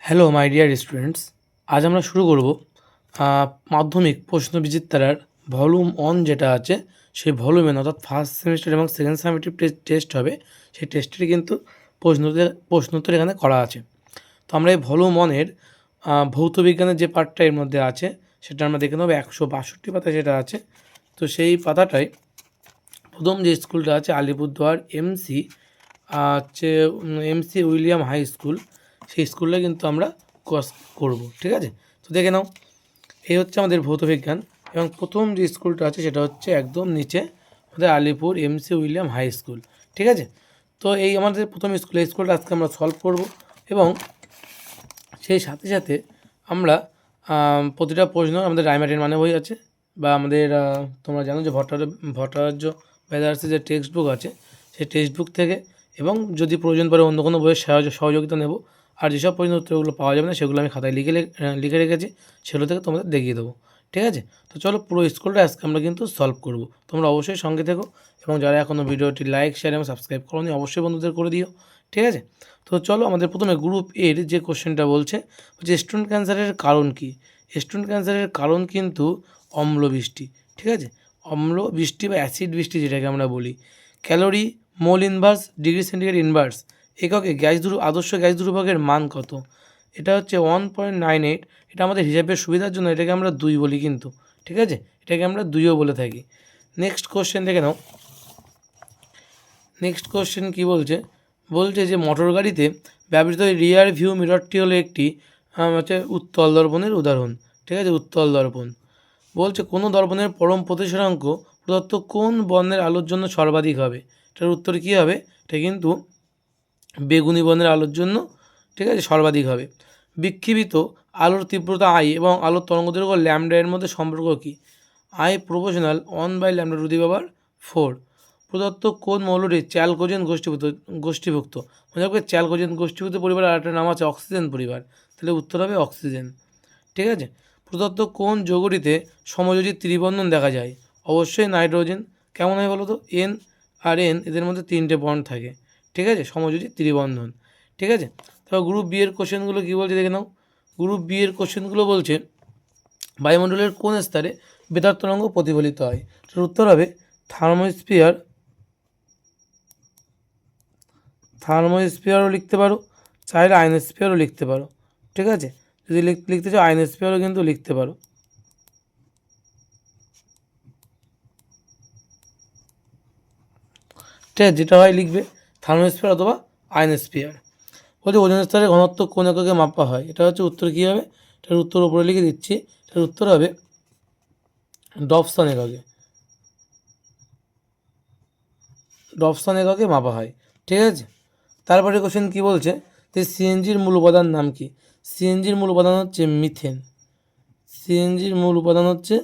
Hello my dear students, আজ আমরা শুরু করব মাধ্যমিক প্রশ্নবিচিত্রার ভলিউম 1 যেটা আছে সেই ভলিউমে, অর্থাৎ ফার্স্ট সেমিস্টার এবং সেকেন্ড সামেটিভ টেস্ট হবে। সেই টেস্টের কিন্তু প্রশ্নোত্তর এখানে করা আছে। তো আমরা এই ভলিউম 1-এর ভৌত বিজ্ঞানের যে পার্টটা এর মধ্যে আছে সেটা আমরা দেখে নেব। 162 পাতা যেটা আছে, তো সেই পাতাটায় প্রথম যে স্কুলটা আছে আলিপুরদুয়ার হচ্ছে এমসি উইলিয়াম হাই স্কুল, সেই স্কুলে কিন্তু আমরা কোর্স করব। ঠিক আছে, তো দেখে নাও, এই হচ্ছে আমাদের ভৌতবিজ্ঞান এবং প্রথম যে স্কুলটা আছে সেটা হচ্ছে একদম নিচে আমাদের Alipur MC William high school. ঠিক আছে, তো এই আমাদের প্রথম স্কুল, এই স্কুলটা আজকে আমরা সলভ করব এবং সেই সাথে সাথে আমরা প্রতিটা প্রশ্ন আমাদের রাইমার্টিন মানে বই আছে বা আমাদের তোমরা জানো যে ভট্টাচার্য ব্যাদার্সের যে টেক্সট বুক আছে সেই টেক্সট বুক থেকে, এবং যদি প্রয়োজন পড়ে অন্য কোনো বইয়ের সহযোগিতা নেব। আর যেসব প্রশ্ন উত্তরগুলো পাওয়া যাবে না সেগুলো আমি খাতায় লিখে রেখেছি, সেগুলো থেকে তোমাদের দেখিয়ে দেবো। ঠিক আছে, তো চলো পুরো স্কুলটা আজকে আমরা কিন্তু সলভ করব। তোমরা অবশ্যই সঙ্গে থেকো এবং যারা এখনও ভিডিওটি লাইক শেয়ার এবং সাবস্ক্রাইব করোনি অবশ্যই বন্ধুদের করে দিও। ঠিক আছে, তো চলো আমাদের প্রথমে গ্রুপ এর যে কোশ্চেনটা বলছে যে স্টোন ক্যান্সারের কারণ কি। স্টোন ক্যান্সারের কারণ কিন্তু অম্ল বৃষ্টি। ঠিক আছে, অম্ল বৃষ্টি বা অ্যাসিড বৃষ্টি যেটাকে আমরা বলি। Calorie, mole inverse, degree centigrade inverse এককে আদর্শ গ্যাস ধ্রুবকের মান কত? এটা হচ্ছে 1.98। এটা আমাদের হিসাবের সুবিধার জন্য এটাকে আমরা 2 বলি কিন্তু। ঠিক আছে, এটাকে আমরা 2ও বলে থাকি। নেক্সট কোশ্চেন দেখে নাও। নেক্সট কোশ্চেন কী বলছে যে মোটর গাড়িতে ব্যবহৃত রিয়ার ভিউ মিররটি হলো একটি হচ্ছে উত্তল দর্পণের উদাহরণ। ঠিক আছে, উত্তল দর্পণ বলছে কোনো দর্পণের পরম প্রতিসরাঙ্ক প্রদত্ত কোন বর্ণের আলোর জন্য সর্বাধিক হবে? এটার উত্তর কী হবে? এটা কিন্তু বেগুনি বর্ণের আলোর জন্য, ঠিক আছে, সর্বাধিক হবে। বিক্ষিপ্ত আলোর তীব্রতা আই এবং আলোর তরঙ্গদৈর্ঘ্য ল্যামডা এর মধ্যে সম্পর্ক কী? I proportional 1/λ4। প্রদত্ত কোন মৌলটি চ্যালকোজেন গোষ্ঠীভুক্ত? মনে রাখবে চ্যালকোজেন গোষ্ঠীভুক্ত পরিবারের আরেকটা নাম আছে অক্সিজেন পরিবার, তাহলে উত্তর হবে অক্সিজেন। ঠিক আছে, প্রদত্ত কোন যৌগটিতে সমযোজী ত্রিবন্ধন দেখা যায়? অবশ্যই নাইট্রোজেন। কেমন হয় বলো তো? এন আর এন এদের মধ্যে 3টে বন্ড থাকে। ঠিক আছে, সমযোজী ত্রিবন্ধন। ঠিক আছে, তারপর গ্রুপ বি এর কোশ্চেনগুলো কী বলছে দেখে নাও। গ্রুপ বি এর কোশ্চেনগুলো বলছে বায়ুমণ্ডলের কোন স্তরে বেতার তরঙ্গ প্রতিফলিত হয়? এটার উত্তর হবে থার্মোস্ফিয়ারও লিখতে পারো, চাইলে আয়নোস্ফিয়ারও লিখতে পারো। ঠিক আছে, যদি লিখতে চাও আয়নোস্ফিয়ারও কিন্তু লিখতে পারো। ঠিক আছে, যেটা হয় লিখবে, থার্মোস্ফিয়ার অথবা আয়নোস্ফিয়ার। বলছে ওজোন স্তরের ঘনত্ব কোন এককে মাপা হয়? এটা হচ্ছে উত্তর কী হবে? এটার উত্তর উপরে লিখে দিচ্ছি। এটার উত্তর হবে ডবসন এককে। ডবসন এককে মাপা হয়। ঠিক আছে, তারপরে কোশ্চেন কী বলছে যে সিএনজির মূল উপাদান নাম কি? সিএনজির মূল উপাদান হচ্ছে মিথেন। সিএনজির মূল উপাদান হচ্ছে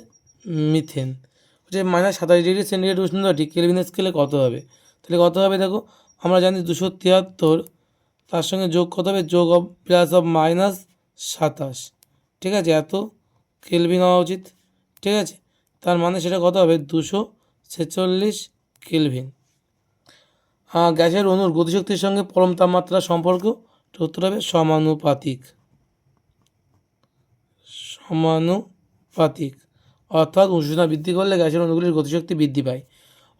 মিথেন। হচ্ছে -27°C উষ্ণতাটি কেলভিন স্কেলে কত হবে? তাহলে কত হবে দেখো, আমরা জানি 273, তার সঙ্গে যোগ কত হবে? যোগ অফ প্লাস অফ -27। ঠিক আছে, এত কেলভিন হওয়া উচিত। ঠিক আছে, তার মানে সেটা কত হবে? 246 কেলভিন। গ্যাসের অণুর গতিশক্তির সঙ্গে পরম তাপমাত্রার সম্পর্ক, উত্তর হবে সমানুপাতিক। অর্থাৎ উষ্ণতা বৃদ্ধি করলে গ্যাসের অণুগুলির গতিশক্তি বৃদ্ধি পায়।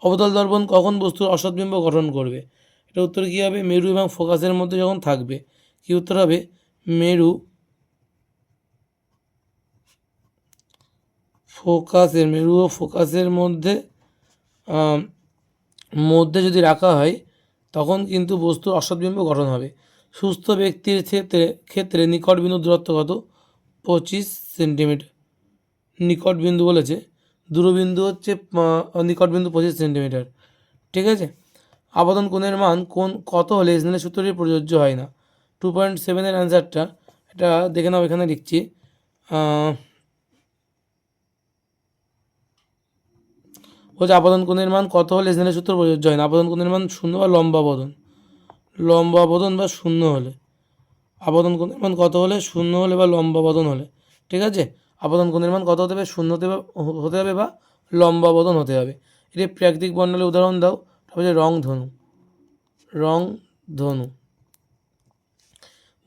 অবতল দর্পণ কখন বস্তুর অসৎবিম্ব গঠন করবে? এটা উত্তর কী হবে? মেরু এবং ফোকাসের মধ্যে যখন থাকবে। কী উত্তর হবে? মেরু ও ফোকাসের মধ্যে যদি রাখা হয় তখন কিন্তু বস্তুর অসৎবিম্ব গঠন হবে। সুস্থ ব্যক্তির ক্ষেত্রে নিকট বিন্দু দূরত্ব কত? 25 সেন্টিমিটার। নিকট বিন্দু বলেছে, দূরবিন্দু হচ্ছে নিকট বিন্দু 25 সেন্টিমিটার। ঠিক আছে, আপাতন কোণের মান কত হলে স্নেলের সূত্রটি প্রযোজ্য হয় না? 2.7 অ্যান্সারটা এটা দেখে নাও, এখানে লিখছি। বলছে আপাতন কোণের মান কত হলে স্নেলের সূত্র প্রযোজ্য হয় না? আপাতন কোণের মান শূন্য বা লম্বা বদন বা শূন্য হলে। আপাতন কোণের মান কত হলে? শূন্য হলে বা লম্বা বদন হলে। ঠিক আছে, আপাতন কোণের মান কত হতে হবে? শূন্য হতে হবে বা লম্বা বদন হতে হবে। এটি প্রাকৃতিক বর্ণালীর উদাহরণ দাও। তারপরে রংধনু।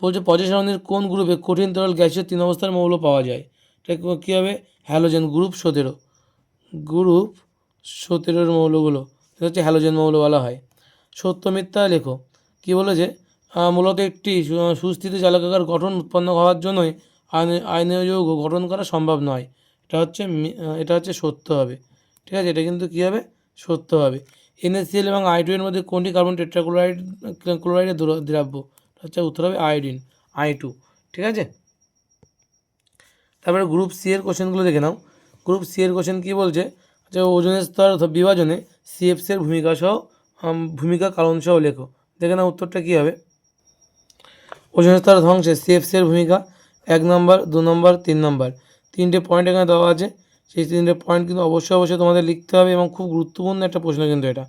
বলছে 25 সারণীর কোন গ্রুপে কঠিন তরল গ্যাসীয় 3 অবস্থার মৌল পাওয়া যায়? এটা কী হবে? হ্যালোজেন। গ্রুপ 17, গ্রুপ 17 মৌলগুলো এটা হচ্ছে হ্যালোজেন মৌল বলা হয়। সত্য মিথ্যা লেখো। কী বলেছে? মূলত একটি সুস্থিতি চালকাগার গঠন উৎপন্ন হওয়ার জন্যই আয়নীয় যৌগ গঠন করা সম্ভব নয়। এটা হচ্ছে সত্য হবে। ঠিক আছে, এটা কিন্তু কী হবে? সত্য হবে। NaCl এবং I2 এর মধ্যে কোনটি কার্বন ক্লোরাইডের দ্রাব্য? হচ্ছে উত্তর হবে আয়োডিন, I2। ঠিক আছে, তারপরে গ্রুপ সি এর কোশ্চেনগুলো দেখে নাও। গ্রুপ সি এর কোশ্চেন কী বলছে? যে ওজনের স্তর বিভাজনে CFC এর ভূমিকা কারণ সহ লেখো। দেখে নাও উত্তরটা কী হবে। ওজনের স্তর ধ্বংসে CFC এর ভূমিকা 1 নম্বর, 2 নম্বর, 3 নম্বর। 3টে পয়েন্ট এখানে দেওয়া আছে। সেই 3টে পয়েন্ট কিন্তু অবশ্যই তোমাদের লিখতে হবে এবং খুব গুরুত্বপূর্ণ একটা প্রশ্ন কিন্তু এটা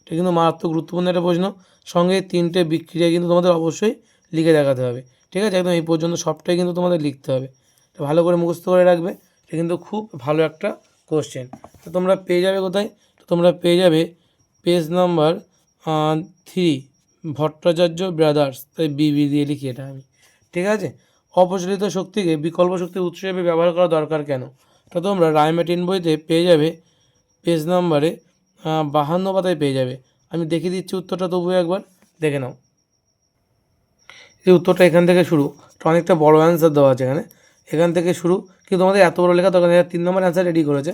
কিন্তু মারাত্মক গুরুত্বপূর্ণ একটা প্রশ্ন। সঙ্গে 3টে বিক্রিয়া কিন্তু তোমাদের অবশ্যই লিখে দেখাতে হবে। ঠিক আছে, একদম এই পর্যন্ত সবটাই কিন্তু তোমাদের লিখতে হবে। এটা ভালো করে মুখস্থ করে রাখবে। এটা কিন্তু খুব ভালো একটা কোশ্চেন। তো তোমরা পেয়ে যাবে কোথায়? তো তোমরা পেয়ে যাবে পেজ নাম্বার 3, ভট্টাচার্য ব্রাদার্স। তাই বিবি দিয়ে লিখি এটা আমি। ঠিক আছে, অপচলিত শক্তিকে বিকল্প শক্তির উৎস হিসেবে ব্যবহার করা দরকার কেন? তো তোমরা রায়মার্টিন বইতে পেয়ে যাবে পেজ নাম্বারে 52 পাতায় পেয়ে যাবে। আমি দেখিয়ে দিচ্ছি উত্তরটা, তবুও একবার দেখে নাও। এই উত্তরটা এখান থেকে শুরু, অনেকটা বড় অ্যান্সার দেওয়া আছে এখান থেকে শুরু, কিন্তু তোমাদের এত বড় লেখা দরকার নেই। 3 নম্বর অ্যান্সার রেডি করেছে,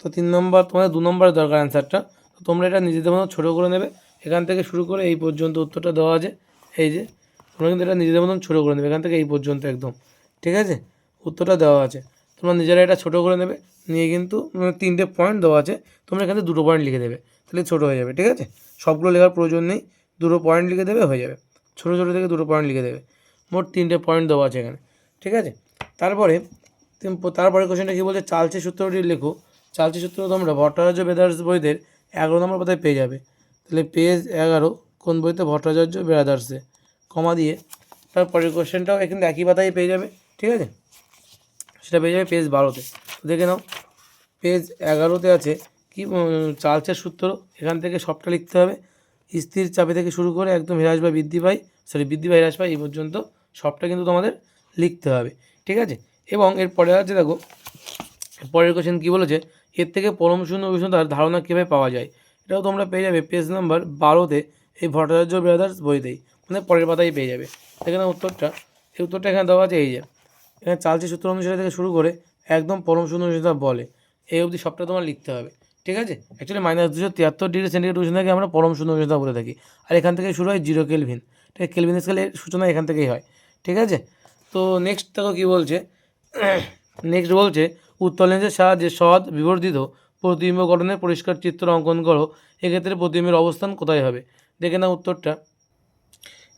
তো 3 নম্বর তোমাদের 2 নম্বরের দরকার অ্যান্সারটা। তো তোমরা এটা নিজেদের মতো ছোটো করে নেবে। এখান থেকে শুরু করে এই পর্যন্ত উত্তরটা দেওয়া আছে। এই যে তোমরা কিন্তু এটা নিজেদের মতন ছোটো করে নেবে, এখান থেকে এই পর্যন্ত একদম। ঠিক আছে, উত্তরটা দেওয়া আছে, তোমরা নিজেরা এটা ছোটো করে নেবে। নিয়ে কিন্তু 3টে পয়েন্ট দেওয়া আছে, তোমরা এখানে 2টো পয়েন্ট লিখে দেবে, তাহলে ছোটো হয়ে যাবে। ঠিক আছে, সবগুলো লেখার প্রয়োজন নেই, 2টো পয়েন্ট লিখে দেবে, হয়ে যাবে। ছোটো ছোটো থেকে 2টো পয়েন্ট লিখে দেবে। মোট 3টে পয়েন্ট দেওয়া আছে এখানে। ঠিক আছে, তারপরে কোশ্চেনটা কী বলছে? চার্লসের সূত্রটি লেখো। চার্লসের সূত্র তোমরা ভট্টাচার্য ব্রাদার্স বইদের 11 নম্বর পাতায় পেয়ে যাবে। তাহলে পেজ 11 কোন বইতে? ভট্টাচার্য ব্রাদার্সে, কমা দিয়ে তারপরের কোশ্চেনটাও কিন্তু একই পাতায় পেয়ে যাবে। ঠিক আছে, সেটা পেয়ে যাবে পেজ 12তে। দেখে নাও, পেজ 11তে আছে কি চার্লসের সূত্র। এখান থেকে সবটা লিখতে হবে, স্থির চাপে থেকে শুরু করে একদম হ্রাস বা বৃদ্ধি পায় হ্রাস পায় এই পর্যন্ত সবটা কিন্তু তোমাদের লিখতে হবে। ঠিক আছে, এবং এর পরে আছে দেখো, পরের কোশ্চেন কী বলেছে? এর থেকে পরম শূন্য উষ্ণতার ধারণা কীভাবে পাওয়া যায়? এটাও তোমরা পেয়ে যাবে পেজ নাম্বার 12তে, এই ভট্টাচার্য ব্রাদার্স বইতেই, মানে পরের পাতায় পেয়ে যাবে। এখানে উত্তরটা, এই উত্তরটা এখানে দেওয়া আছে। এই যে এখানে চার্লসের সূত্র অনুসারে থেকে শুরু করে একদম পরম শূন্য উষ্ণতা বলে এই অবধি সবটা তোমার লিখতে হবে। ঠিক আছে, অ্যাকচুয়ালি -273 ডিগ্রি সেন্টিগ্রেড উষ্ণতাকে আমরা পরম শূন্য উষ্ণতা বলে থাকি। আর এখান থেকে শুরু হয় 0 কেলভিন। ঠিক আছে, কেলভিন স্কেলের সূচনা এখান থেকেই হয়। ঠিক আছে, তো নেক্সট দেখো কী বলছে। নেক্সট বলছে উত্তল লেন্সের সাহায্যে সৎ বিবর্ধিত প্রতিবিম্ব গঠনের পরিষ্কার চিত্র অঙ্কন করো। এক্ষেত্রে প্রতিবিম্বের অবস্থান কোথায় হবে? দেখে নাও উত্তরটা।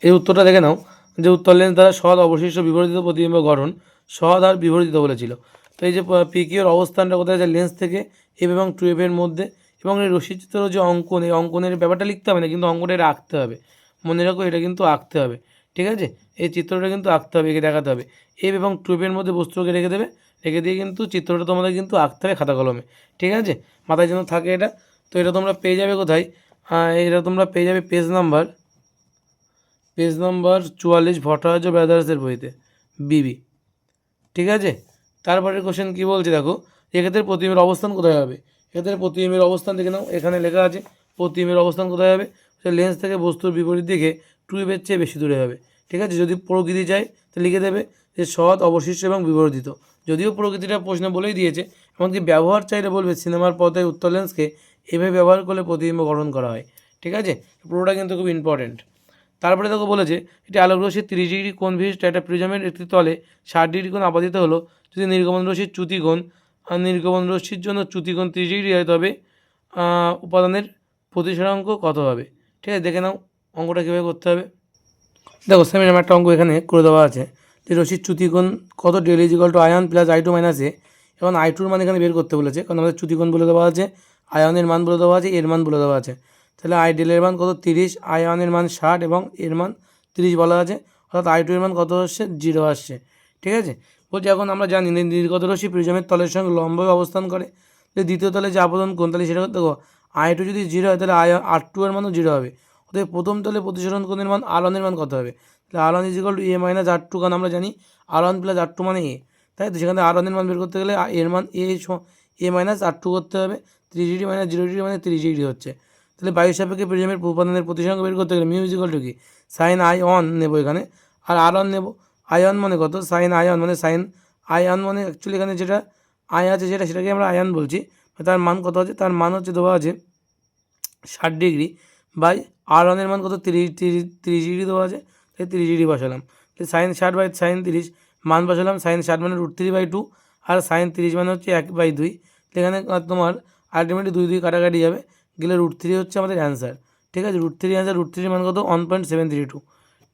এই উত্তরটা দেখে নাও যে উত্তল লেন্স দ্বারা সৎ অবশিষ্ট বিবর্ধিত প্রতিবিম্ব গঠন সৎ আর বিবর্ধিত বলেছিল। তো এই যে পিকিউর অবস্থানটা কোথায় আছে? লেন্স থেকে এফ এবং 2F এর মধ্যে। এবং এই রশ্মিচিত্র যে অঙ্কন, এই অঙ্কনের ব্যাপারটা লিখতে হবে না, কিন্তু অঙ্কটা এটা আঁকতে হবে। মনে রাখো, এটা কিন্তু আঁকতে হবে। ঠিক আছে, এই চিত্রটা কিন্তু আঁকতে হবে, একে দেখাতে হবে। এফ এবং 2F এর মধ্যে বস্তুকে রেখে দেবে, রেখে দিয়ে কিন্তু চিত্রটা তোমাদের কিন্তু আঁকতে হবে খাতা কলমে। ঠিক আছে, মাথায় যেন থাকে এটা। তো এটা তোমরা পেয়ে যাবে কোথায়? এটা তোমরা পেয়ে যাবে পেজ নাম্বার 44 ভট্টাচার্য ব্রাদার্সের বইতে, বিবি। ঠিক আছে, তারপরের কোশ্চেন কী বলছে দেখো, এক্ষেত্রে প্রতিবিম্বের অবস্থান কোথায় হবে? এক্ষেত্রে প্রতিবিম্বের অবস্থান দেখে নাও, এখানে লেখা আছে প্রতিবিম্বের অবস্থান কোথায় হবে। লেন্স থেকে বস্তুর বিপরীত দিকে 2F চেয়ে বেশি দূরে হবে। ঠিক আছে, যদি প্রকৃতি চাই তো লিখে দেবে যে সৎ, অবশিষ্ট এবং বিবর্ধিত। যদিও প্রকৃতিটা প্রশ্ন বলেই দিয়েছে, এমনকি ব্যবহার চাইলে বলবে সিনেমার পর্দায় উত্তল লেন্সকে এভাবে ব্যবহার করলে প্রতিবিম্ব গঠন করা হয়। ঠিক আছে, পুরোটা কিন্তু খুব ইম্পর্টেন্ট। তারপরে দেখো বলেছে এটি আলোক রশ্মির 30 ডিগ্রি কোণ বিশিষ্ট একটা প্রিজমের একটি তলে 60 ডিগ্রি কোণ আপাদিত হলো। যদি নির্গমন রশ্মির চ্যুতিকোণ নির্গমন রশ্মির জন্য চ্যুতিকোণ 30 ডিগ্রি হয়, তবে উপাদানের প্রতিসরাঙ্ক কত হবে? ঠিক আছে, দেখে নাও অঙ্কটা কীভাবে করতে হবে। দেখো সেম এরকম একটা অঙ্ক এখানে করে দেওয়া আছে যে রশ্মির চ্যুতিকোণ কত? Del is equal to I one plus I2 minus A. এবং I2 মান এখানে বের করতে বলেছে, কারণ আমাদের চ্যুতিকোণ বলে দেওয়া আছে, আয়নের মান বলে দেওয়া আছে, এর মান বলে দেওয়া আছে। তাহলে আই ডেলের মান কত? 30, আয়নের মান 60 এবং এর মান 30 বলা আছে, অর্থাৎ I2 এর মান কত আসছে? 0 আসছে। ঠিক আছে, বলছি এখন আমরা জানি নির্গত রশ্মি প্রিজমের তলের সঙ্গে লম্বভাবে অবস্থান করে। দ্বিতীয় তলে যে আপতন কোণ, তাহলে সেটা দেখো I2 যদি 0 হয় তাহলে R2 এর মানও 0 হবে। অতএব প্রথম তলে প্রতিসরণ কোণের মান R1 এর মান কত হবে? তাহলে R1 is equal to A minus R2, কারণ আমরা জানি R1 প্লাস R2 মানে A, তাই তো সেখানে R1 এর মান বের করতে গেলে এর মান A মাইনাস R2 করতে হবে। 3 ডিগ্রি মাইনাস 0 ডিগ্রি মানে 30 ডিগ্রি হচ্ছে। তাহলে বায়ুর সাপেক্ষে প্রিজমের উপাদানের প্রতিসংখ্যা বের করতে গেলে মিউ ইজ ইকুয়াল টু কি সাইন I1 নেবো এখানে, আর R1 নেবো। I1 মানে কত, সাইন I1 মানে সাইন I1 মানে অ্যাকচুয়ালি এখানে যেটা আই আছে সেটাকে আমরা আয়ন বলছি। তার মান কত আছে, তার মান হচ্ছে দেওয়া আছে 60 ডিগ্রি বাই R1 এর মান কত 30 ডিগ্রি দেওয়া আছে, তাই 30 ডিগ্রি বসালাম। তাহলে সাইন 60 বাই সাইন 30 মান বসালাম, সাইন 60 মানে √3/2 আর সাইন 30 মানে হচ্ছে 1/2। তো এখানে তোমার আলটিমেটলি 2 2 কাটাকাটি যাবে, গেলে √3 হচ্ছে আমাদের অ্যান্সার। ঠিক আছে, √3 অ্যান্সার, √3 মান কত 1.732।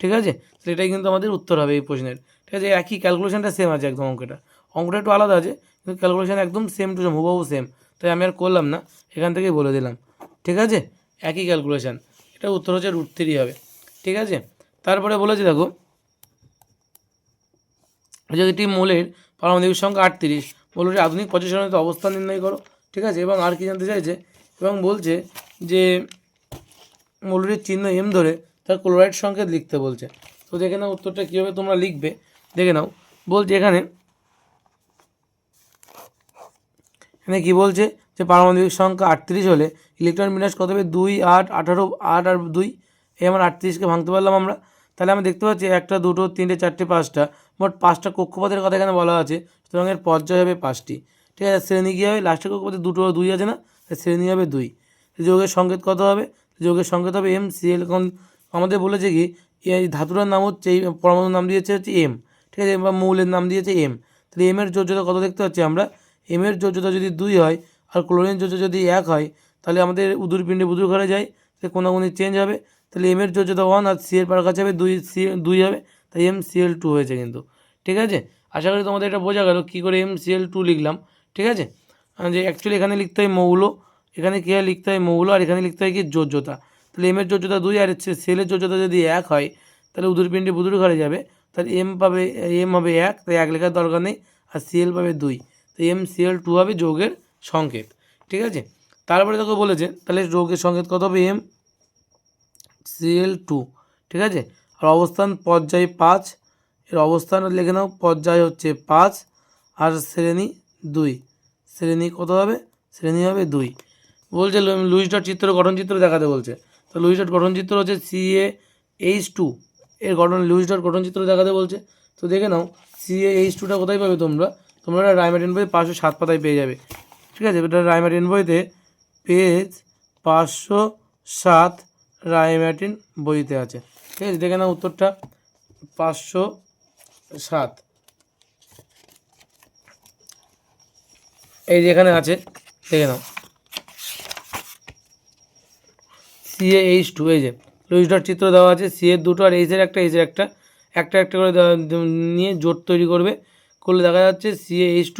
ঠিক আছে, তো এটাই কিন্তু আমাদের উত্তর হবে এই প্রশ্নের। ঠিক আছে, একই ক্যালকুলেশনটা সেম আছে একদম, অঙ্কটা একটু আলাদা আছে কিন্তু ক্যালকুলেশন একদম সেম টু সেম, হুবহু সেম। তাই আমি আর করলাম না, এখান থেকেই বলে দিলাম। ঠিক আছে, একই ক্যালকুলেশন, এটা উত্তর হচ্ছে √3 হবে। ঠিক আছে, তারপরে বলেছি দেখো, যদি একটি মৌলের পারমাণবিক সংখ্যা 38, মৌলটির আধুনিক পজিশনিত অবস্থান নির্ণয় করো। ঠিক আছে, এবং আর কি জানতে চাইছে, এবং বলছে যে মৌলটির চিহ্ন এম ধরে তার ক্লোরাইড সংকেত লিখতে বলছে। তো দেখে নাও উত্তরটা কীভাবে তোমরা লিখবে, দেখে নাও। বলছে এখানে কী বলছে, যে পারমাণবিক সংখ্যা 38 হলে ইলেকট্রন বিন্যাস কত হবে 2 8 18 8 আর 2, এই আমার 38কে ভাঙতে পারলাম আমরা। তাহলে আমরা দেখতে পাচ্ছি 1 2 3 4 5টা, মোট 5টা কক্ষপথের কথা এখানে বলা আছে, সুতরাং এর পর্যায় হবে 5টি। ঠিক আছে, শ্রেণী কী হবে, লাস্টের কক্ষপথে 2 আছে না, শ্রেণী হবে 2। যৌগের সংকেত কত হবে, যৌগের সংকেত হবে MCl। কারণ আমাদের বলেছে কি এই ধাতুটার নাম হচ্ছে, এই পরমাণুর নাম দিয়েছে হচ্ছে M। ঠিক আছে, বা মৌলের নাম দিয়েছে M। তাহলে এমের যোজ্যতা কত দেখতে পাচ্ছি আমরা, এমের যোজ্যতা যদি 2 হয় আর ক্লোরিন যোজ্যতা যদি 1 হয়, তাহলে আমাদের উদুর পিণ্ডে বুদুর ঘরে যায়, সে কোনাগুনি চেঞ্জ হবে। তাহলে এমের যোজ্যতা 1 আর সি এর পার কাছে হবে 2 হবে, তাই MCl2 হয়েছে কিন্তু। ঠিক আছে, আশা করি তোমাদের এটা বোঝা গেল কী করে MCl2 লিখলাম। ঠিক আছে, যে অ্যাকচুয়ালি এখানে লিখতে হয় মৌল, এখানে কী হয় লিখতে হয় মৌল, আর এখানে লিখতে হয় কি যোজ্যতা। তাহলে এমের যোজ্যতা 2 আর সেলের যোজ্যতা যদি 1 হয়, তাহলে উদুর পিণ্ডে বুদুর ঘরে যাবে, তাহলে এম হবে 1, তাই 1 লেখার দরকার নেই, আর সিএল পাবে 2, তো MCl2 হবে যৌগের সংকেত। ঠিক আছে, তারপরে তোকে বলেছে তাহলে যৌগের সংকেত কত হবে MCl2। ঠিক আছে, আর অবস্থান পর্যায় 5, এর অবস্থান লিখে নাও, পর্যায় হচ্ছে 5 আর শ্রেণী 2, শ্রেণী কত হবে, শ্রেণী হবে 2। বলছে লুইস ডট চিত্র গঠন চিত্র দেখাতে বলছে। তো লুইস ডট গঠন চিত্র হচ্ছে CaH2 এর লুইস ডট গঠন চিত্র দেখাতে বলছে। তো দেখে নাও CaH2টা কোথায় পাবে তোমরা এটা রাইমার্টিন বই 507 পাতায় পেয়ে যাবে। ঠিক আছে, এটা রাইমার্টিন বইতে পেজ 507 রাইমার্টিন বইতে আছে। ঠিক আছে, দেখে নাও উত্তরটা 507, এই যেখানে আছে দেখে নাও CaH2, এই যে লুইস ডট চিত্র দেওয়া আছে, সি এর দুটো আর এইচের একটা, একটা করে নিয়ে জোট তৈরি করবে, করলে দেখা যাচ্ছে CaH2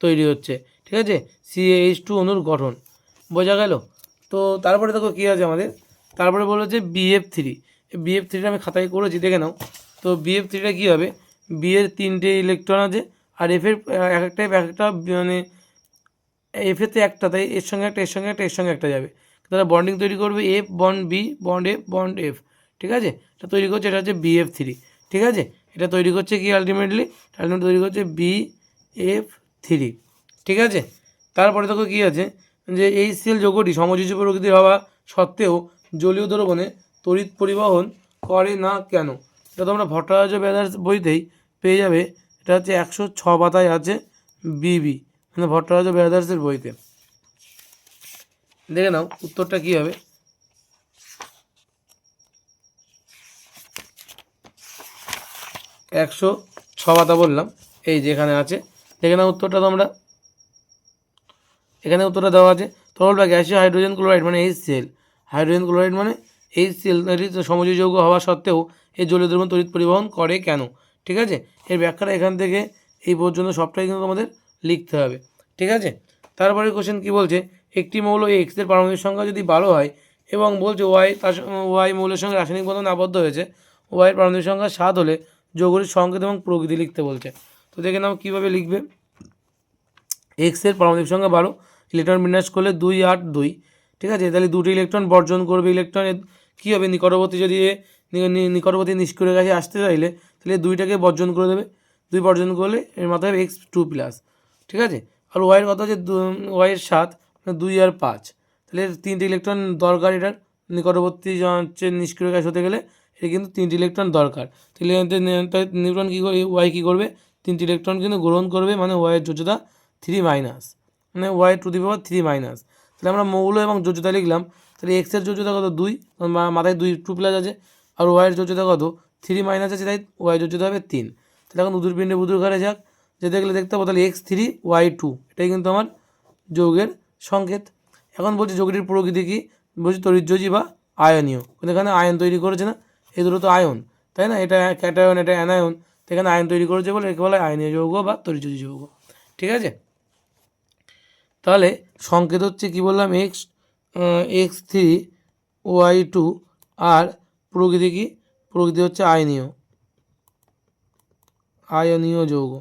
তৈরি হচ্ছে। ঠিক আছে, CaH2 অণুর গঠন বোঝা গেল। তো তারপরে দেখো কী আছে আমাদের, তারপরে বলেছে BF3। BF3টা আমি খাতায় করেছি, দেখে নাও। তো BF3টা কী হবে, বি এর 3টে ইলেকট্রন আছে আর এফের এক একটা মানে এফেতে একটা, তাই এর সঙ্গে একটা, এর সঙ্গে একটা, এর সঙ্গে একটা যাবে, তারা বন্ডিং তৈরি করবে F bond B bond F bond F। ঠিক আছে, এটা তৈরি করছে, এটা হচ্ছে BF3। ঠিক আছে, এটা তৈরি করছে কি আলটিমেটলি তৈরি করছে BF3। ঠিক আছে, তারপরে দেখো কী আছে, যে এই সেল যৌগটি সমযোজী প্রকৃতির হওয়া সত্ত্বেও জলীয় দ্রবণে তড়িৎ পরিবহন করে না কেন। এটা তোমরা ভট্টাচার্য ব্রাদার্স বইতেই পেয়ে যাবে, এটা হচ্ছে 106 পাতায় আছে BB, মানে ভট্টাচার্য ব্রাদার্সের বইতে। দেখে নাও উত্তরটা কী হবে, 106 পাতা বললাম, এই যেখানে আছে, দেখে নাও উত্তরটা তোমরা, এখানে উত্তরটা দেওয়া আছে। তরল বা গ্যাসীয় হাইড্রোজেন ক্লোরাইড মানে HCl, হাইড্রোজেন ক্লোরাইড মানে HCl সমযোজী যৌগ হওয়া সত্ত্বেও এই জলীয় দ্রবণ তড়িৎ পরিবহন করে কেন। ঠিক আছে, এর ব্যাখ্যাটা এখান থেকে এই পর্যন্ত সবটাই কিন্তু আমাদের লিখতে হবে। ঠিক আছে, তারপরে কোশ্চেন কী বলছে, একটি মৌল X এর পারমাণবিক সংখ্যা যদি 12 হয় এবং বলছে Y মৌলের সঙ্গে রাসায়নিক বন্ধন আবদ্ধ হয়েছে, Y এর পারমাণবিক সংখ্যা 7 হলে যৌগটির সংকেত এবং প্রকৃতি লিখতে বলছে। তো দেখে নাও কীভাবে লিখবে, X এর পারমাণবিক সংখ্যা 12, ইলেকট্রন বিন্যাস করলে 2 8 2। ঠিক আছে, তাহলে দুটি ইলেকট্রন বর্জন করবে, ইলেকট্রনের কী হবে, নিকটবর্তী যদি নিকটবর্তী নিষ্ক্রিয় গ্যাসে আসতে চাইলে তাহলে 2টাকে বর্জন করে দেবে, 2 বর্জন করলে এর মাথায় হবে x2+, ঠিক আছে। আর ওয়াইয়ের কথা হচ্ছে ওয়াইয়ের 7, 2 আর 5, তাহলে 3টে ইলেকট্রন দরকার এটার নিকটবর্তী হচ্ছে নিষ্ক্রিয় গ্যাস হতে গেলে এটা কিন্তু 3টে ইলেকট্রন দরকার। তাহলে নিউট্রন কী করে, ওয়াই কী করবে, 3টে ইলেকট্রন কিন্তু গ্রহণ করবে, মানে ওয়াইয়ের যোজ্যতা 3-, মানে y⁻⁻⁻, তাহলে আমরা মৌল এবং যোজ্যতা লিখলাম। তাহলে এক্সের যোজ্যতা কত 2, মাথায় 2+ আছে, আর ওয়াইয়ের যোজ্যতা কত 3- আছে, তাই ওয়াই যোজ্যতা হবে 3। তাহলে এখন উদুর পিণ্ডে বুদুর ঘরে যাক, যে দেখলে দেখতে পাবো তাহলে x3 y2, এটাই কিন্তু আমার যৌগের সংকেত। এখন বলছি যৌগটির প্রকৃতি কী, বলছি তড়িৎযোজী বা আয়নীয়, এখানে আয়ন তৈরি করেছে না, এই দুটো তো আয়ন, তাই না, এটা ক্যাটায়ন এটা অ্যানায়ন, তো এখানে আয়ন তৈরি করেছে বলে একে বলা হয় আয়নীয় যৌগ বা তড়িৎযোজী যৌগ, ঠিক আছে। তাহলে সংকেত হচ্ছে কি বললাম, x3 y2, আর প্রকৃতি কি, প্রকৃতি হচ্ছে আয়নীয় যৌগ।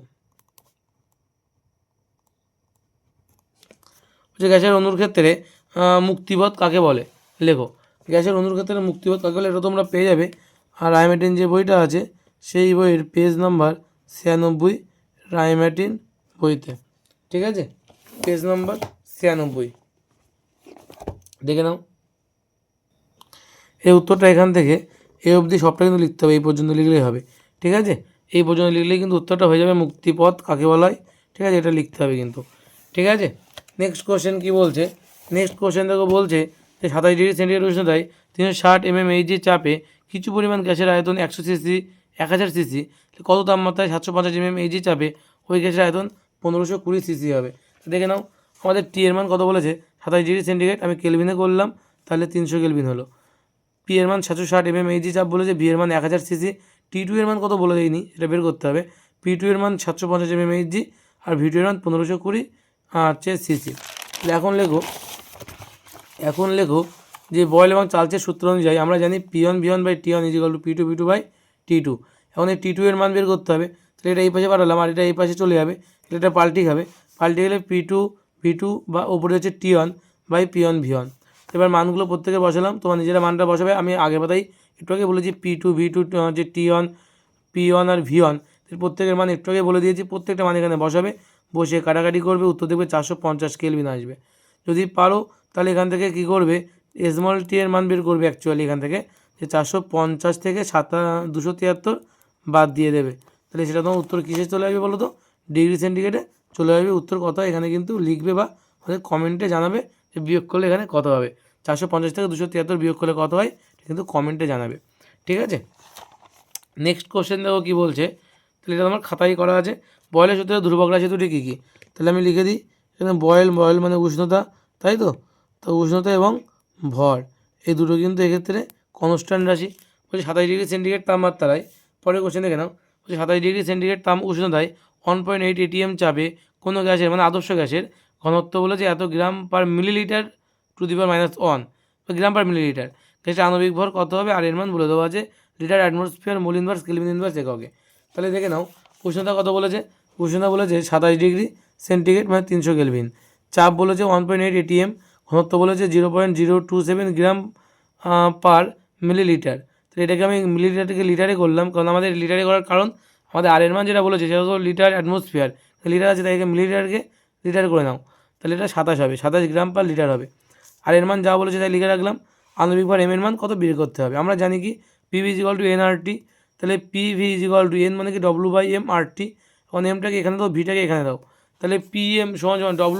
গ্যাসের অণুর ক্ষেত্রে মুক্তিপথ কাকে বলে, লেখো। গ্যাসের অণুর ক্ষেত্রে মুক্তিপথ কাকে বলে, এটা তোমরা পেয়ে যাবে রায়মার্টিন যে বইটা আছে সেই বইয়ের পেজ নাম্বার 96, রায়মার্টিন বইতে, ঠিক আছে, পেজ নাম্বার 96 দেখে নাও। এই উত্তরটা এখান থেকে এই অবধি সবটা কিন্তু লিখতে হবে, এই পর্যন্ত লিখলেই হবে, ঠিক আছে, এই পর্যন্ত লিখলেই কিন্তু উত্তরটা হয়ে যাবে, মুক্তিপথ কাকে বলা হয়, ঠিক আছে, এটা লিখতে হবে কিন্তু, ঠিক আছে। নেক্সট কোশ্চেন কী বলছে, নেক্সট কোশ্চেন দেখো বলছে যে 27°C উষ্ণতায় 360 mmHg চাপে কিছু পরিমাণ গ্যাসের আয়তন 100 cc 1000 cc, কত তাপমাত্রায় 750 mmHg চাপে ওই গ্যাসের আয়তন 1520 cc হবে। দেখে নাও আমাদের টি এর মান কত বলেছে 27°C, আমি কেলভিনে করলাম, তাহলে 300 কেলভিন হলো। পি এর মান 760 mmHg চাপ বলেছে, বি এর মান 1000 cc, T2 এর মান কত বলে দেয়নি, এটা বের করতে হবে। P2 এর মান 750 mmHg, আর V2 এর মান 1520 হচ্ছে সিসি। এখন লেখো যে বয়েল এবং চার্লসের সূত্র অনুযায়ী আমরা জানি P1 V1/T1 = P2 V2/T2। এখন এই T2 এর মান বের করতে হবে, তাহলে এটা এই পাশে পাঠালাম আর এটা এই পাশে চলে যাবে, তাহলে এটা পাল্টে গেলে P2 V2 বা ওপরে হচ্ছে T1/P1 V1। এবার মানগুলো প্রত্যেকে বসালাম, তোমার নিজেরা মানটা বসাবে, আমি আগের কথাই একটু আগে বলেছি P2 V2 যে T1 P1 আর V1, প্রত্যেকের মান একটু আগে বলে দিয়েছি, প্রত্যেকটা মান এখানে বসাবে, বসে কাটাকাটি করবে, উত্তর দেখবে 450 কেলভিন আসবে। যদি পারো তাহলে এখান থেকে কী করবে, স্মল টি এর মান বের করবে, অ্যাকচুয়ালি এখান থেকে যে 450 থেকে 273 বাদ দিয়ে দেবে, তাহলে সেটা তোমার উত্তর কিসে চলে আসবে বলো তো, ডিগ্রি সেন্টিগ্রেডে চলে আসবে উত্তর কত, এখানে কিন্তু লিখবে বা আমাদের কমেন্টে জানাবে যে বিয়োগ করলে এখানে কত হবে, 450 থেকে 273 বিয়োগ করলে কত হয় কিন্তু কমেন্টে জানাবে, ঠিক আছে। নেক্সট কোশ্চেন দেখো কী বলছে, তাহলে এটা আমার খাতায় করা আছে, বয়েলের সূত্রে ধ্রুবক রাশি দুটি কী কী, তাহলে আমি লিখে দিই এখানে বয়েল মানে উষ্ণতা, তাই তো উষ্ণতা এবং ভর এই দুটো কিন্তু এক্ষেত্রে কনস্ট্যান্ট রাশি। বলছি 27°C তাপমাত্রায়, পরের কোশ্চেন দেখে নাও, বলছি 27°C উষ্ণতায় 1.8 atm চাপে কোনো গ্যাসের মানে আদর্শ গ্যাসের ঘনত্ব বলেছে এত গ্রাম পার মিলিলিটার ⁻⁻1 বা গ্রাম পার মিলিলিটার, গ্যাসের আণবিক ভর কত হবে, আর এর মান বলে দেওয়া আছে litre atmosphere mole inverse kelvin inverse এককে। তাহলে দেখে নাও উষ্ণতা কত বলেছে, উষ্ণতা বলেছে 27°C মানে 300 কেলভিন, চাপ বলেছে 1.8 atm, ঘনত্ব বলেছে 0.027 গ্রাম পার মিলিলিটার। তাহলে এটাকে আমি মিলিলিটার থেকে লিটারে করলাম, কারণ আমাদের লিটারে করার কারণ আমাদের আর এর মান যেটা বলেছে সেটা হলো লিটার অ্যাটমসফিয়ার, লিটার আছে তাই একে মিলিলিটারকে লিটার করে নাও, তাহলে এটা 27 হবে, 27 গ্রাম পার লিটার হবে। আর এর মান যা বলেছে তাই লিখে রাখলাম। আণবিক ভর এম এর মান কত বের করতে হবে, আমরা জানি কি PV = nRT, তাহলে PV = n মানে কি W/m/RT, এখন এমটাকে এখানে দাও, ভিটাকে এখানে দাও, তাহলে PM =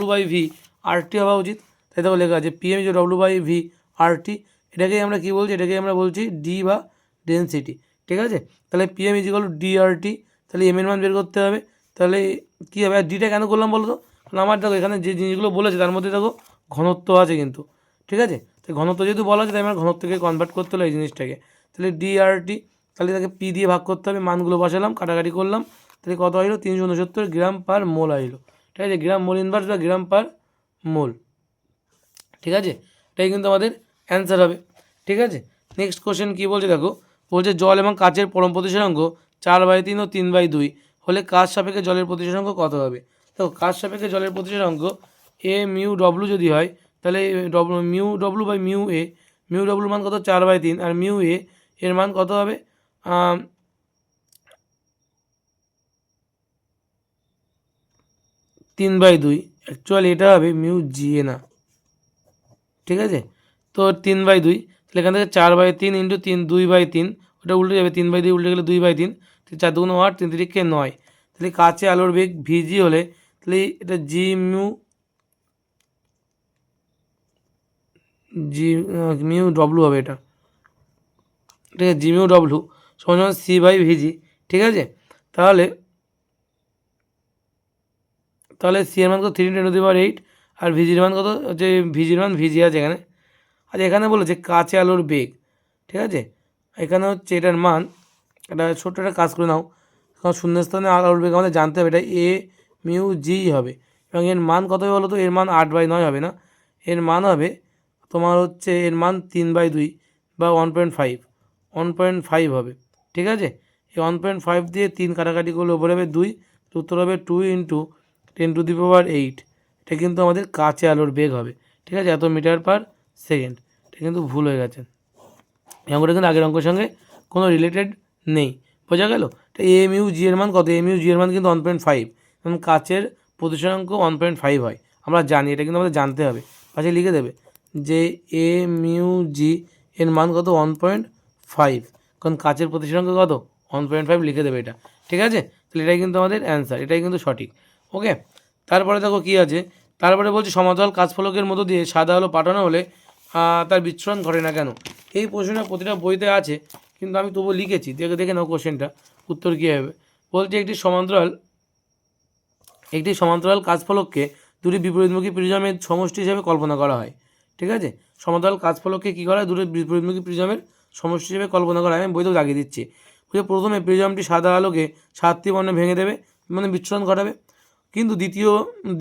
W/v/RT হওয়া উচিত, তাই দেখো লেখা আছে PM = W/v/RT, এটাকেই আমরা কী বলছি, এটাকেই আমরা বলছি ডি বা ডেনসিটি, ঠিক আছে। তাহলে PM = DRT, তাহলে এম এর মান বের করতে হবে, তাহলে কী হবে, আর ডিটা কেন করলাম বলো তো, কারণ আমার দেখো এখানে যে জিনিসগুলো বলেছে তার মধ্যে দেখো ঘনত্ব আছে কিন্তু, ঠিক আছে, তো ঘনত্ব যেহেতু বলা আছে তাই আমার ঘনত্বকে কনভার্ট করতে হলো এই জিনিসটাকে, তাহলে ডিআরটি, তাহলে তাকে পি দিয়ে ভাগ করতে হবে, মানগুলো বসালাম কাটাকাটি করলাম, তাহলে কত আসলো 369 গ্রাম পার মোল আসলো, ঠিক আছে, গ্রাম মোল ইনভার্স বা গ্রাম পার মোল, ঠিক আছে, এটাই কিন্তু আমাদের অ্যান্সার হবে, ঠিক আছে। নেক্সট কোশ্চেন কী বলছে দেখো, বলছে জল এবং কাচের পরম প্রতিসরাঙ্ক 4/3 ও 3/2 হলে কাচ সাপেক্ষে জলের প্রতিসরাঙ্ক কত হবে। তো কাচ সাপেক্ষে জলের প্রতিসরাঙ্ক μW যদি হয় তাহলে μW/μA, μW মান কত 4/3, আর μA এর মান কত হবে 3/2, অ্যাকচুয়ালি এটা হবে মিউ জি এ না, ঠিক আছে। তো 3/2, তাহলে এখান থেকে 4/3 ইন্টু 2/3, ওটা উল্টে যাবে, 3/2 উল্টে গেলে 2/3, 4 দুগুণ 8, 3 3 9। তাহলে কাছে আলোর বেগ ভিজি হলে তাহলে এটা মিউ ডব্লু হবে এটা, ঠিক আছে। মিউ ডব্লু সমান সমান C/VG, ঠিক আছে। তাহলে সি এর মান কত 3×10⁸, আর ভিজির মান কত হচ্ছে, ভিজির মান ভিজি আছে এখানে। আর এখানে বলেছে কাছে আলোর বেগ, ঠিক আছে। এখানে হচ্ছে এটার মান, এটা ছোট্ট একটা কাজ করে নাও, কারণ শূন্যস্থানে আলোর বেগ আমাদের জানতে হবে, এটা এ মিউ জি হবে। এবং এর মান কত হবে বলো তো, এর মান 8/9 হবে না, এর মান হবে তোমার হচ্ছে, এর মান 3/2 বা 1.5 হবে, ঠিক আছে। এই 1.5 দিয়ে 3 কাটাকাটি করলে ওপরে হবে 2, উত্তর হবে 2 × 10⁸ এটা কিন্তু আমাদের কাছে আলোর বেগ হবে, ঠিক আছে, এত মিটার পার সেকেন্ড। এটা কিন্তু ভুল হয়ে গেছে, অঙ্কটা কিন্তু আগের অঙ্কের সঙ্গে কোনো রিলেটেড নেই, বোঝা গেল। তো এমইউ জি এর মান কত, এমইউ জি এর মান কিন্তু 1.5, এবং কাচের প্রতিসরাঙ্ক 1.5 হয়, আমরা জানি, এটা কিন্তু আমাদের জানতে হবে। পাশে লিখে দেবে যে এমইউ জি এর মান কত 1.5, কারণ কাচের প্রতিসরাঙ্ক কত 1.5 লিখে দেবে এটা, ঠিক আছে। তাহলে এটাই কিন্তু আমাদের অ্যান্সার, এটাই কিন্তু সঠিক। ওকে, তারপরে দেখো কী আছে, তারপরে বলছি সমতল কাচফলকের মধ্য দিয়ে সাদা আলো পাঠানো হলে তার বিচ্ছুরণ ঘটে না কেন। এই প্রশ্নটা প্রতিটা বইতে আছে, কিন্তু আমি তবুও লিখেছি, দেখে দেখে নাও কোশ্চেনটা উত্তর কী হবে। বলছে একটি সমান্তরাল কাচফলককে দুটি বিপরীতমুখী প্রিজমের সমষ্টি হিসেবে কল্পনা করা হয়, ঠিক আছে। সমান্তরাল কাচফলককে কী করা হয়, দুটো বিপরীতমুখী প্রিজমের সমষ্টি হিসেবে কল্পনা করা হয়। আমি বইতেও দাগিয়ে দিচ্ছি। প্রথমে প্রিজমটি সাদা আলোকে 7টি বর্ণে ভেঙে দেবে, মানে বিচ্ছুরণ ঘটাবে। কিন্তু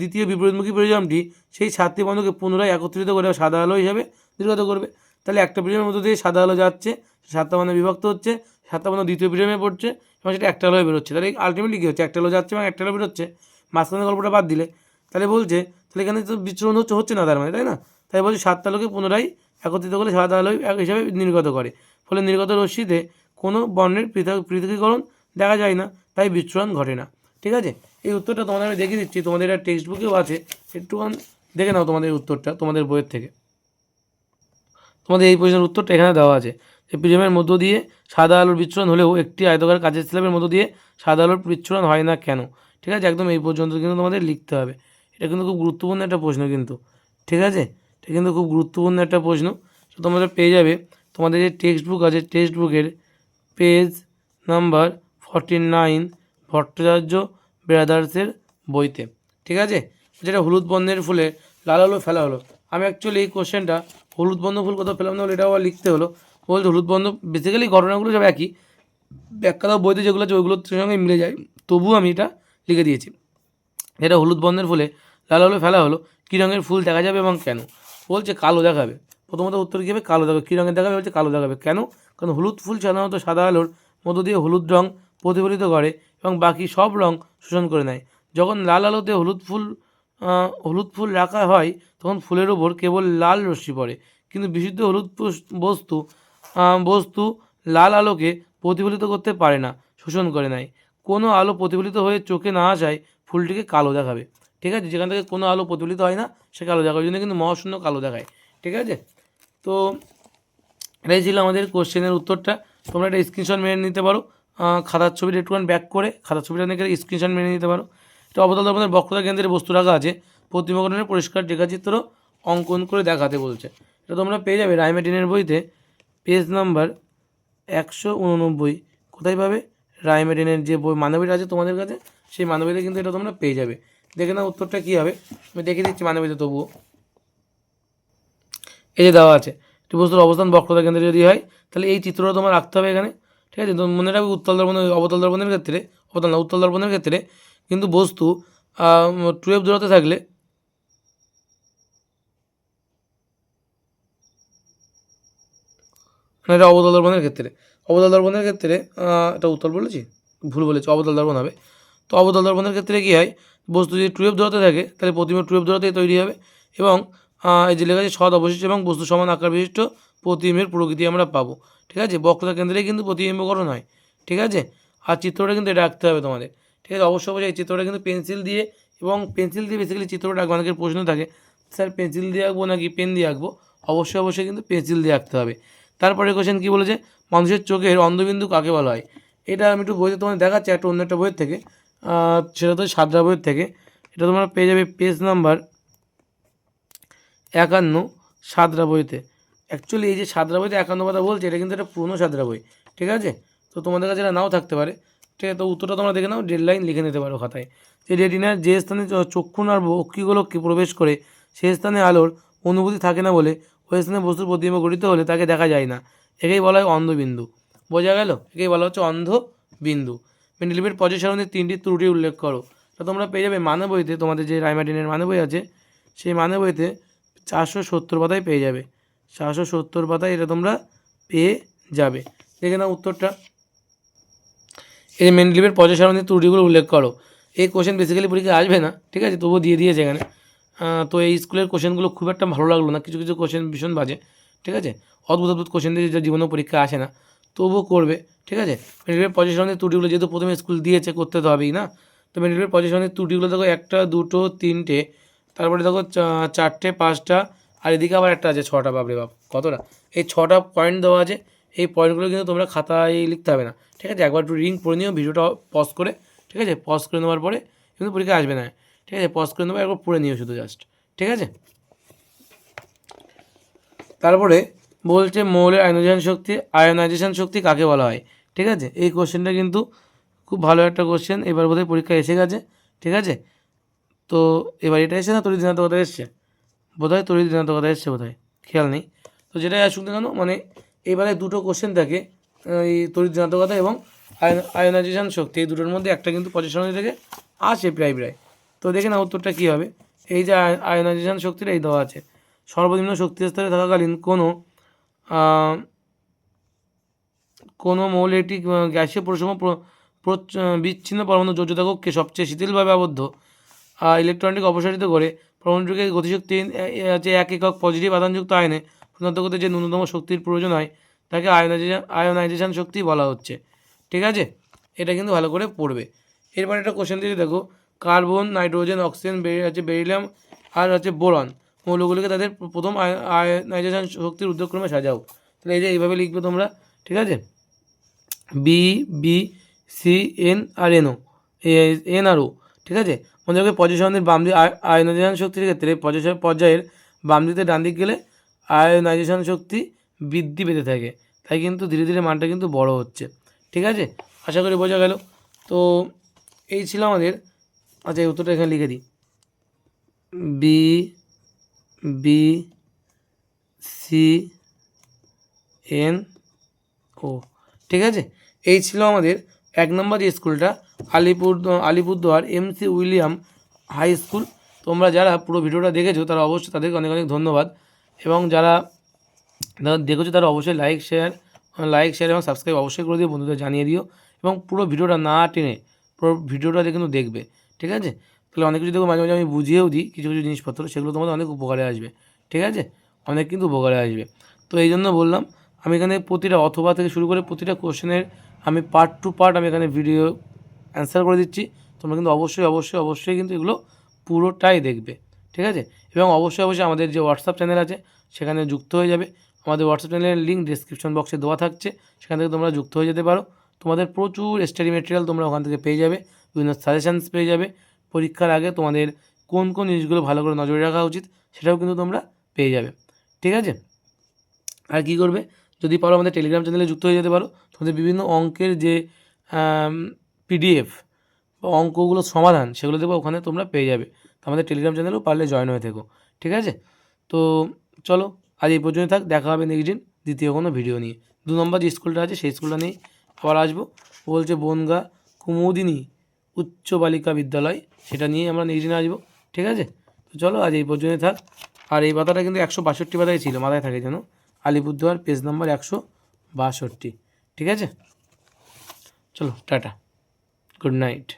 দ্বিতীয় বিপরীতমুখী প্রিজমটি সেই 7টি বর্ণকে পুনরায় একত্রিত করে সাদা আলো হিসাবে নির্গত করবে। তাহলে একটা প্রিজমের মধ্যে দিয়ে সাদা আলো যাচ্ছে, 7টা বর্ণে বিভক্ত হচ্ছে, 7টা বর্ণ দ্বিতীয় প্রিজমে পড়ছে, এবং সেটা একটা আলোয় বেরোচ্ছে। তাহলে আলটিমেটলি কী হচ্ছে, একটা আলো যাচ্ছে এবং একটা আলো বেরোচ্ছে, মাঝখানে গল্পটা বাদ দিলে। তাহলে বলছে, তাহলে এখানে তো বিচ্ছুরণ হচ্ছে না তার মানে, তাই না। তাই বলছে 7টা আলোকে পুনরায় একত্রিত করে সাদা আলো হিসাবে নির্গত করে, ফলে নির্গত রশ্মিতে কোনো বর্ণের পৃথকীকরণ দেখা যায় না, তাই বিচ্ছুরণ ঘটে না, ঠিক আছে। এই উত্তরটা তোমাদের আমি দেখিয়ে দিচ্ছি, তোমাদের এটা টেক্সট বুকেও আছে, একটুখান দেখে নাও তোমাদের উত্তরটা তোমাদের বইয়ের থেকে। তোমাদের এই প্রশ্নের উত্তরটা এখানে দেওয়া আছে, যে প্রিজমের মধ্য দিয়ে সাদা আলোর বিচ্ছুরণ হলেও একটি আয়তকার কাচের স্ল্যাবের মধ্য দিয়ে সাদা আলোর বিচ্ছুরণ হয় না কেন, ঠিক আছে। একদম এই পর্যন্ত কিন্তু তোমাদের লিখতে হবে। এটা কিন্তু খুব গুরুত্বপূর্ণ একটা প্রশ্ন কিন্তু, ঠিক আছে। এটা কিন্তু খুব গুরুত্বপূর্ণ একটা প্রশ্ন। তো তোমরা পেয়ে যাবে তোমাদের যে টেক্সট বুক আছে, টেক্সট বুকের পেজ নাম্বার 49 ভট্টাচার্য ব্রাদার্সের বইতে, ঠিক আছে। যেটা হলুদ বর্ণের ফুলে লাল আলো ফেলা হলো। আমি অ্যাকচুয়ালি এই কোশ্চেনটা হলুদ বর্ণ ফুল কোথাও পেলাম না বলে এটাও লিখতে হলো। বলতে হলুদ বর্ণ বেসিক্যালি ঘটনাগুলো সব একই, ব্যাখ্যাটা বইতে যেগুলো আছে ওইগুলোর সঙ্গে মিলে যায়, তবুও আমি এটা লিখে দিয়েছি। এটা হলুদ বর্ণের ফুলে লাল আলো ফেলা হলো, কী রঙের ফুল দেখা যাবে এবং কেন। বলছে কালো দেখাবে, প্রথমত উত্তর কী হবে, কালো দেখাবে। কী রঙের দেখাবে, বলছে কালো দেখাবে। কেন, কারণ হলুদ ফুল সাধারণত সাদা আলোর মধ্য দিয়ে হলুদ রং প্রতিফলিত করে এবং বাকি সব রং শোষণ করে নেয়। যখন লাল আলোতে হলুদ ফুল রাখা হয়, তখন ফুলের ওপর কেবল লাল রশ্মি পড়ে, কিন্তু বিশুদ্ধ হলুদ বস্তু লাল আলোকে প্রতিফলিত করতে পারে না, শোষণ করে নেয়। কোনো আলো প্রতিফলিত হয়ে চোখে না আসায় ফুলটিকে কালো দেখাবে, ঠিক আছে। যেখান থেকে কোনো আলো প্রতিফলিত হয় না সে কালো দেখাবে, ওই জন্য কিন্তু মহাশূন্য কালো দেখায়, ঠিক আছে। তো এটাই ছিল আমাদের কোশ্চেনের উত্তরটা। তোমরা একটা স্ক্রিনশট মেরে নিতে পারো, খাতার ছবিটা একটুখানি ব্যাক করে খাতার ছবিটা নিয়ে স্ক্রিনশট মেরে নিতে পারো। এটা অবতল দর্পণের বক্রতা কেন্দ্রে বস্তু রাখা আছে, প্রতিমা পরিষ্কার রেখাচিত্র অঙ্কন করে দেখাতে বলছে। এটা তোমরা পেয়ে যাবে রায়মেডিনের বইতে, পেজ নাম্বার 189। কোথায় পাবে, রায়মেডিনের যে বই মানবীটা আছে তোমাদের কাছে, সেই মানবীতে কিন্তু এটা তোমরা পেয়ে যাবে। দেখে নাও উত্তরটা কী হবে, আমি দেখে দিচ্ছি মানবীতে তবুও। এই যে দেওয়া আছে, একটি বস্তুর অবস্থান বক্রতা কেন্দ্রে যদি হয়, তাহলে এই চিত্রটা তোমার রাখতে হবে এখানে, ঠিক আছে। তো মনে রাখবে উত্তল দর্পণ অবতল দর্পণের ক্ষেত্রে, উত্তল দর্পণের ক্ষেত্রে কিন্তু বস্তু 12 দূরত্বে থাকলে, মানে এটা অবতল দর্পণের ক্ষেত্রে, এটা উত্তল বলেছি, ভুল বলেছি, অবতল দর্পণ হবে। তো অবতল দর্পণের ক্ষেত্রে কী হয়, বস্তু যদি 12 দূরত্বে থাকে তাহলে প্রতিমা 12 দূরত্বে তৈরি হবে, এবং এই যে লেখা আছে সৎ অবশিষ্ট এবং বস্তু সমান আকার বিশিষ্ট প্রতিবিম্বের প্রকৃতি আমরা পাবো। ঠিক আছে, বক্রতা কেন্দ্রেই কিন্তু প্রতিবিম্ব গঠন হয়। ঠিক আছে, আর চিত্রটা কিন্তু এটা আঁকতে হবে তোমাদের। ঠিক আছে, অবশ্যই এই চিত্রটা কিন্তু পেন্সিল দিয়ে, এবং পেন্সিল দিয়ে বেসিক্যালি চিত্রটা আঁকবো। অনেকের প্রশ্ন থাকে, স্যার পেন্সিল দিয়ে আঁকবো নাকি পেন দিয়ে আঁকবো? অবশ্যই কিন্তু পেন্সিল দিয়ে আঁকতে হবে। তারপরে কোশ্চেন কী বলেছে, মানুষের চোখের অন্ধবিন্দু কাকে বলা হয়? এটা আমি একটু বইতে তোমাদের দেখাচ্ছি, একটা অন্য একটা বইয়ের থেকে, সেটা তো সাদরা বইয়ের থেকে। এটা তোমরা পেয়ে যাবে পেজ নাম্বার 51 সাদরা বইতে। অ্যাকচুয়ালি এই যে সাদরা বইতে 51 কথা বলছে, এটা কিন্তু একটা পুরনো সাদরা বই। ঠিক আছে, তো তোমাদের কাছে এটা নাও থাকতে পারে। ঠিক আছে, তো উত্তরটা তোমরা দেখে নাও, ডেড লাইন লিখে নিতে পারো খাতায়। যে রেটিনার যে স্থানে চক্ষুনার অক্ষিগোলককে প্রবেশ করে সেই স্থানে আলোর অনুভূতি থাকে না বলে ওই স্থানে বস্তুর প্রতিবিম্ব গঠিত হলে তাকে দেখা যায় না, একেই বলা হয় অন্ধবিন্দু। বোঝা গেল? একেই বলা হচ্ছে অন্ধবিন্দু। মেন্ডেলিভের পর্যায় সারণীর 3টি ত্রুটি উল্লেখ করো। তা তোমরা পেয়ে যাবে মানে বইতে, তোমাদের যে রায়মার্টিনের মানে বই আছে সেই মানে বইতে 470 পাতায় পেয়ে যাবে। 470 পাতায় এটা তোমরা পেয়ে যাবে। দেখে নাও উত্তরটা। এই মেন্ডেলিভের পর্যায় সারণীর ত্রুটিগুলো উল্লেখ করো। এই কোশ্চেন বেসিক্যালি পরীক্ষায় আসবে না, ঠিক আছে, তবুও দিয়ে দিয়েছে এখানে। তো এই স্কুলের কোশ্চেনগুলো খুব একটা ভালো লাগলো না, কিছু কিছু কোশ্চেন ভীষণ বাজে। ঠিক আছে, অদ্ভুত কোশ্চেন দিয়ে যা জীবনেও পরীক্ষা আসে না, তবুও করবে। ঠিক আছে, মেন্ডেলিভের পর্যায় সারণীর ত্রুটিগুলো যেহেতু প্রথমে স্কুল দিয়েছে, করতে তো হবেই না। তো মেন্ডেলিভের পর্যায় সারণীর ত্রুটিগুলো দেখো 1, 2, 3টে, তারপরে দেখো 4টে, 5টা, আর এদিকে আবার একটা আছে 6টা। বাপরে বাপ, কতটা! এই 6টা পয়েন্ট দেওয়া আছে। এই পয়েন্টগুলো কিন্তু তোমরা খাতায় লিখতে হবে না। ঠিক আছে, একবার একটু রিং পড়ে নিও ভিডিওটা পজ করে। ঠিক আছে, পজ করে নেওয়ার পরে কিন্তু পরীক্ষা আসবে না। ঠিক আছে, পজ করে নেবো, একবার পড়ে নিও শুধু জাস্ট। ঠিক আছে, তারপরে বলছে মৌলের আয়নাইজেশন শক্তি কাকে বলা হয়? ঠিক আছে, এই কোশ্চেনটা কিন্তু খুব ভালো একটা কোশ্চেন, এবার বোধহয় পরীক্ষা এসে গেছে। ঠিক আছে, তো এবার এটা এসে না, তড়িৎ ঋণাত্মকতা এসছে বোধহয়, তড়িৎ ঋণাত্মকতা এসছে বোধহয়, খেয়াল নেই। তো যেটাই আসুক না কেন, মানে এবারে দুটো কোশ্চেন থাকে, এই তড়িৎ ঋণাত্মকতা এবং আয়নাইজেশন শক্তি, এই দুটোর মধ্যে একটা কিন্তু পর্যায় সারণী থেকে আসে প্রায়। তো দেখে না উত্তরটা কী হবে। এই যে আয়নাইজেশন শক্তিটা এই দেওয়া আছে, সর্বনিম্ন শক্তি স্তরে থাকাকালীন কোনো মৌল একটি গ্যাসীয় পরিসম বিচ্ছিন্ন পরমাণু যোজ্যতা কক্ষে সবচেয়ে শিথিলভাবে আবদ্ধ ইলেকট্রনটিকে অপসারিত করে পরমাণুটিকে গতিশক্তি যে 1 একক পজিটিভ আধানযুক্ত আয়নে রূপান্তর করতে যে ন্যূনতম শক্তির প্রয়োজন হয় তাকে আয়নাইজেশন শক্তি বলা হচ্ছে। ঠিক আছে, এটা কিন্তু ভালো করে পড়বে। এরপর একটা কোশ্চেন দিয়ে দেখো, কার্বন, নাইট্রোজেন, অক্সিজেন, বেরিলিয়াম আর বোরন মৌলগুলিকে তাদের প্রথম আয়নাইজেশন শক্তির ঊর্ধ্বক্রমে সাজাও। তাহলে এই যে এইভাবে লিখবে তোমরা। ঠিক আছে, বি, বি, সি, এন আর এনও, এন আর ও। ঠিক আছে, মনে রাখবে পর্যায় সারণীর বাম দিকে আয়নাইজেশন শক্তির ক্ষেত্রে পর্যায়ের বাম দিকে ডান দিক গেলে আয়নাইজেশন শক্তি বৃদ্ধি পেতে থাকে, তাই কিন্তু ধীরে ধীরে মানটা কিন্তু বড় হচ্ছে। ঠিক আছে, আশা করি বোঝা গেল। তো এই ছিল আমাদের। আচ্ছা, এই উত্তরটা এখানে লিখে দিই, B, B, C, N, O. ঠিক আছে, এই ছিল আমাদের 1 নম্বর যে স্কুলটা, Alipurduar MC William high school. তোমরা যারা পুরো ভিডিওটা দেখেছো তারা অবশ্যই, তাদেরকে অনেক অনেক ধন্যবাদ। এবং যারা দেখেছো তারা অবশ্যই লাইক শেয়ার এবং সাবস্ক্রাইব অবশ্যই করে দিও, বন্ধুদের জানিয়ে দিও। এবং পুরো ভিডিওটা না টেনে পুরো ভিডিওটা কিন্তু দেখবে। ঠিক আছে, তাহলে অনেক কিছু দেখো, মাঝে মাঝে আমি বুঝিয়েও দিই কিছু কিছু জিনিসপত্র, সেগুলো তোমাদের অনেক উপকারে আসবে। ঠিক আছে, অনেক কিন্তু উপকারে আসবে। তো এই জন্য বললাম, আমি এখানে প্রতিটা অথবা থেকে শুরু করে প্রতিটা কোশ্চেনের আমি পার্ট টু পার্ট আমি এখানে ভিডিও অ্যান্সার করে দিচ্ছি। তোমরা কিন্তু অবশ্যই কিন্তু এগুলো পুরোটাই দেখবে। ঠিক আছে, এবং অবশ্যই আমাদের যে হোয়াটসঅ্যাপ চ্যানেল আছে সেখানে যুক্ত হয়ে যাবে। আমাদের হোয়াটসঅ্যাপ চ্যানেলের লিঙ্ক ডিসক্রিপশন বক্সে দেওয়া থাকছে, সেখান থেকে তোমরা যুক্ত হয়ে যেতে পারো। তোমাদের প্রচুর স্টাডি ম্যাটেরিয়াল তোমরা ওখান থেকে পেয়ে যাবে, বিভিন্ন সাজেশানস পেয়ে যাবে। পরীক্ষার আগে তোমাদের কোন কোন জিনিসগুলো ভালো করে নজরে রাখা উচিত সেটাও কিন্তু তোমরা পেয়ে যাবে। ঠিক আছে, আর কী করবে, যদি পারো আমাদের টেলিগ্রাম চ্যানেলে যুক্ত হয়ে যেতে পারো। তোমাদের বিভিন্ন অঙ্কের যে PDF বা অঙ্কগুলোর সমাধান সেগুলো দেবো, ওখানে তোমরা পেয়ে যাবে। তো আমাদের টেলিগ্রাম চ্যানেলেও পারলে জয়েন হয়ে থেকো। ঠিক আছে, তো চলো আজ এই পর্যন্ত থাক, দেখা হবে নেক্সট দিন দ্বিতীয় কোনো ভিডিও নিয়ে। 2 নম্বর যে স্কুলটা আছে সেই স্কুলটা নিয়ে আবার আসবো। বলছে বনগা কুমুদিনী উচ্চ বালিকা বিদ্যালয়, সেটা নিয়ে আমরা নেক্সট দিনে আসবো। ঠিক আছে, তো চলো আজ এই পর্যন্ত থাক। আর এই পাতাটা কিন্তু 162 পাতায় ছিল, মাথায় থাকে যেন, আলিপুরদুয়ার পেজ নাম্বার 162। ঠিক আছে, চলো টাটা, গুড নাইট।